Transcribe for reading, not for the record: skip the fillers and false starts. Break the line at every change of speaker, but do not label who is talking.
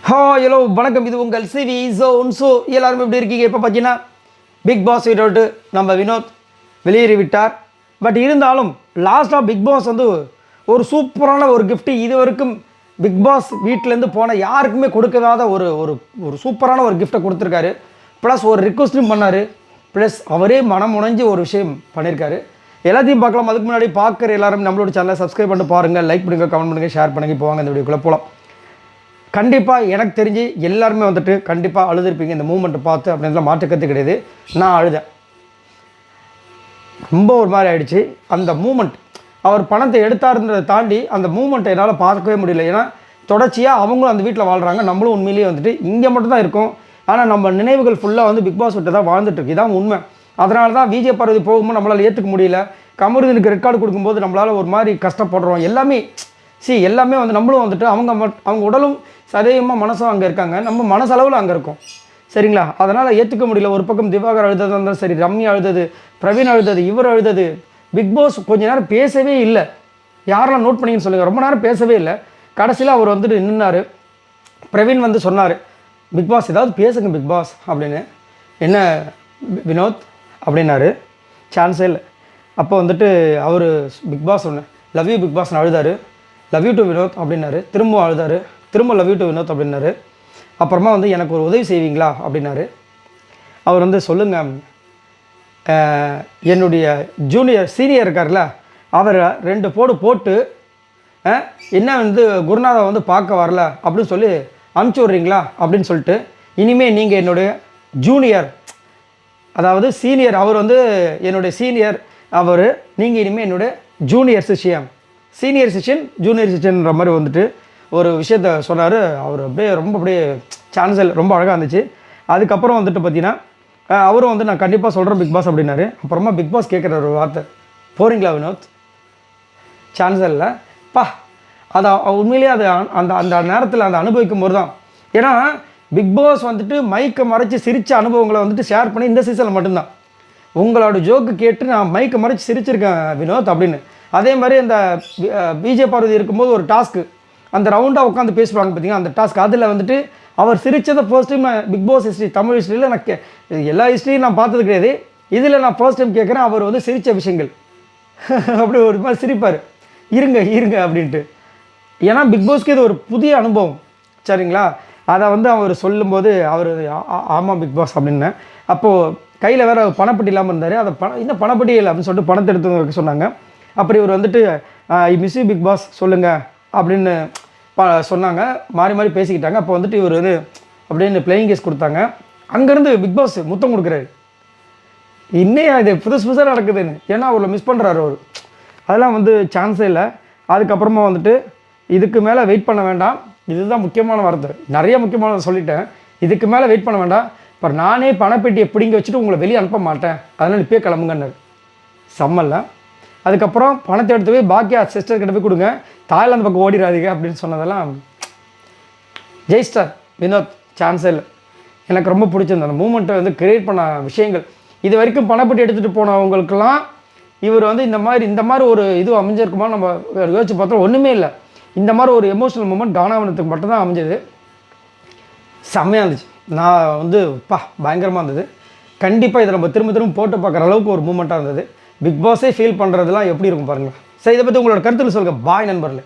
Hello வணக்கம். இது உங்கள் சிவி ஜோன். ஸோ எல்லாரும் எப்படி இருக்கீங்க? இப்போ பார்த்தீங்கன்னா பிக் பாஸ் விட்டு நம்ம வினோத் வெளியேறிவிட்டார். பட் இருந்தாலும் லாஸ்ட்டாக பிக் பாஸ் வந்து ஒரு சூப்பரான ஒரு கிஃப்ட்டு இது வரைக்கும் பிக் பாஸ் வீட்டிலேருந்து போன யாருக்குமே கொடுக்காத ஒரு ஒரு ஒரு சூப்பரான ஒரு கிஃப்ட்டை கொடுத்துருக்காரு. ப்ளஸ் ஒரு ரிக்வஸ்ட்டும் பண்ணார். ப்ளஸ் அவரே மனம் உடைஞ்சு ஒரு விஷயம் பண்ணியிருக்காரு. எல்லாத்தையும் பார்க்கலாம். அதுக்கு முன்னாடி பார்க்குற எல்லாரும் நம்மளோட சேனலை சப்ஸ்கிரைப் பண்ணிட்டு பாருங்கள், லைக் பண்ணுங்கள், கமெண்ட் பண்ணுங்கள், ஷேர் பண்ணுங்கள். போவாங்க இந்த வீடியோக்குள்ளே போகலாம். கண்டிப்பாக எனக்கு தெரிஞ்சு எல்லாருமே வந்துட்டு கண்டிப்பாக அழுதுருப்பீங்க இந்த மூமெண்ட்டை பார்த்து. அப்படின்றதுலாம் மாற்றுக்கிறது கிடையாது. நான் அழுதேன். ரொம்ப ஒரு மாதிரி ஆகிடுச்சு அந்த மூமெண்ட். அவர் பணத்தை எடுத்தாருன்றதை தாண்டி அந்த மூமெண்ட்டை என்னால் பார்க்கவே முடியல. ஏன்னா தொடர்ச்சியாக அவங்களும் அந்த வீட்டில் வாழ்கிறாங்க, நம்மளும் உண்மையிலேயே வந்துட்டு இங்கே மட்டும் தான் இருக்கோம். ஆனால் நம்ம நினைவுகள் ஃபுல்லாக வந்து பிக் பாஸ் விட்டு தான் வாழ்ந்துட்டுருக்கு. இதான் உண்மை. அதனால தான் விஜய் பார்வதி போகும்போது நம்மளால் ஏற்றுக்க முடியல. கமருதனுக்கு ரெக்கார்டு கொடுக்கும்போது நம்மளால் ஒரு மாதிரி கஷ்டப்படுறோம். எல்லாமே எல்லாமே வந்து நம்மளும் வந்துட்டு அவங்க உடலும் சதவீதமாக மனசும் அங்கே இருக்காங்க, நம்ம மனசளவில் அங்கே இருக்கோம். சரிங்களா? அதனால் ஏற்றுக்க முடியல. ஒரு பக்கம் திவாகர் அழுதது இருந்தாலும் சரி, ரம்யா அழுதது, பிரவீன் அழுதது, இவர் அழுதது. பிக் பாஸ் கொஞ்ச நேரம் பேசவே இல்லை. யாரெல்லாம் நோட் பண்ணிங்கன்னு சொல்லுங்கள். ரொம்ப நேரம் பேசவே இல்லை. கடைசியில் அவர் வந்துட்டு நின்னார். பிரவீன் வந்து சொன்னார், பிக் பாஸ் ஏதாவது பேசுங்க பிக் பாஸ் அப்படின்னு. என்ன வினோத் அப்படின்னாரு. சான்ஸே இல்லை. அப்போ வந்துட்டு அவர் பிக் பாஸ் ஒன்று லவ் யூ பிக் பாஸ்னு அழுதார். லவ் யூ டு வினோத் அப்படின்னாரு. திரும்ப அழுதார். திரும்ப லவ் யூ டு வினோத் அப்படின்னாரு. அப்புறமா வந்து எனக்கு ஒரு உதவி செய்வீங்களா அப்படின்னாரு. அவர் வந்து சொல்லுங்கள், என்னுடைய சீனியர் இருக்கார்ல, அவர் 2 போட்டு என்ன வந்து குருநாதை வந்து பார்க்க வரல அப்படின்னு சொல்லி அனுப்பிச்சி விட்றீங்களா அப்படின்னு சொல்லிட்டு, இனிமேல் நீங்கள் என்னுடைய ஜூனியர், அதாவது சீனியர், அவர் வந்து என்னுடைய சீனியர், அவர், நீங்கள் இனிமேல் என்னுடைய ஜூனியர் சிஷியன், சீனியர் சிஷியன் ஜூனியர் சிஷியன்ற மாதிரி வந்துட்டு ஒரு விஷயத்த சொன்னார். அவர் அப்படியே அப்படியே சான்சல் ரொம்ப அழகாக இருந்துச்சு. அதுக்கப்புறம் வந்துட்டு பார்த்தீங்கன்னா அவரும் வந்து நான் கண்டிப்பாக சொல்கிறேன் பிக் பாஸ் அப்படின்னாரு. அப்புறமா பிக் பாஸ் கேட்குற ஒரு வார்த்தை, போகிறீங்களா வினோத்? சான்சல் அதை உண்மையிலேயே அது அந்த அந்த நேரத்தில் அந்த அனுபவிக்கும் போது தான். ஏன்னா பிக் பாஸ் வந்துட்டு மைக்கை மறைச்சி சிரித்த அனுபவங்களை வந்துட்டு ஷேர் பண்ணி இந்த சீசனில் மட்டும்தான். உங்களோட ஜோக்கு கேட்டு நான் மைக்கை மறைச்சி சிரிச்சிருக்கேன் வினோத் அப்படின்னு. அதே மாதிரி அந்த விஜய் பார்வதி இருக்கும்போது ஒரு டாஸ்க்கு, அந்த ரவுண்டாக உட்காந்து பேசுவாங்க பார்த்தீங்கன்னா அந்த டாஸ்க், அதில் வந்துட்டு அவர் சிரித்ததை ஃபர்ஸ்ட் டைம் நான் பிக் பாஸ் ஹிஸ்ட்ரி, தமிழ் ஹிஸ்ட்ரியில் நான் எல்லா ஹிஸ்ட்ரியும் நான் பார்த்தது கிடையாது. இதில் நான் ஃபர்ஸ்ட் டைம் கேட்குறேன். அவர் வந்து சிரித்த விஷயங்கள் அப்படி ஒரு மாதிரி சிரிப்பார், இருங்க அப்படின்ட்டு. ஏன்னா பிக் பாஸ்க்கு இது ஒரு புதிய அனுபவம். சரிங்களா? அதை வந்து அவர் சொல்லும்போது அவர் ஆமாம் பிக் பாஸ் அப்படின்னேன். அப்போது கையில் வேறு பணப்பட்டி இல்லாமல் இருந்தார். அதை இன்னும் பணப்பட்டி இல்லை அப்படின்னு சொல்லிட்டு பணத்தை எடுத்து வைக்க சொன்னாங்க. அப்படி இவர் வந்துட்டு I miss you Bigg Boss சொல்லுங்கள் அப்படின்னு சொன்னாங்க. மாறி பேசிக்கிட்டாங்க. அப்போ வந்துட்டு இவர் வந்து அப்படின்னு பிளேயிங் கேஸ் கொடுத்தாங்க. அங்கேருந்து பிக் பாஸ் முத்தம் கொடுக்குறாரு. இன்னும் இது புதுசாக நடக்குதுன்னு. ஏன்னா அவரை மிஸ் பண்ணுறாரு அவர். அதெல்லாம் வந்து சான்ஸே இல்லை. அதுக்கப்புறமா வந்துட்டு இதுக்கு மேலே வெயிட் பண்ண வேண்டாம். இதுதான் முக்கியமான வார்த்தை. நிறைய முக்கியமான சொல்லிட்டேன். இதுக்கு மேலே வெயிட் பண்ண வேண்டாம். இப்போ நானே பணப்பெட்டியை பிடிங்கி வச்சுட்டு உங்களை வெளியே அனுப்ப மாட்டேன், அதனால் இப்போயே கிளம்புங்கன்னாரு. செம்மல்ல. அதுக்கப்புறம் பணத்தை எடுத்து போய் பாக்கியா சிஸ்டர் கிட்ட போய் கொடுங்க, தாய்லாந்து பக்கம் ஓடிடாதீங்க அப்படின்னு சொன்னதெல்லாம் ஜெய்ஸ்டார் வினோத். சான்ஸே இல்லை. எனக்கு ரொம்ப பிடிச்சிருந்த அந்த மூமெண்ட்டை வந்து கிரியேட் பண்ண விஷயங்கள். இது வரைக்கும் பணப்பட்டி எடுத்துகிட்டு போனவங்களுக்கெல்லாம் இவர் வந்து இந்த மாதிரி ஒரு இது அமைஞ்சிருக்குமா நம்ம யோசிச்சு பார்த்தோம். ஒன்றுமே இல்லை. இந்த மாதிரி ஒரு எமோஷனல் மூமெண்ட் கானாவனத்துக்கு மட்டும்தான் அமைஞ்சது. செம்மையாக இருந்துச்சு. நான் வந்து பயங்கரமாக இருந்தது. கண்டிப்பாக இதை நம்ம திரும்ப போட்டு பார்க்குற அளவுக்கு ஒரு மூமெண்ட்டாக இருந்தது. பிக் பாஸே ஃபீல் பண்ணுறதுலாம் எப்படி இருக்கும் பாருங்கள். சரி, இதை பற்றி உங்களோட கருத்தில் சொல்லுங்கள். பாய் நண்பர்களே.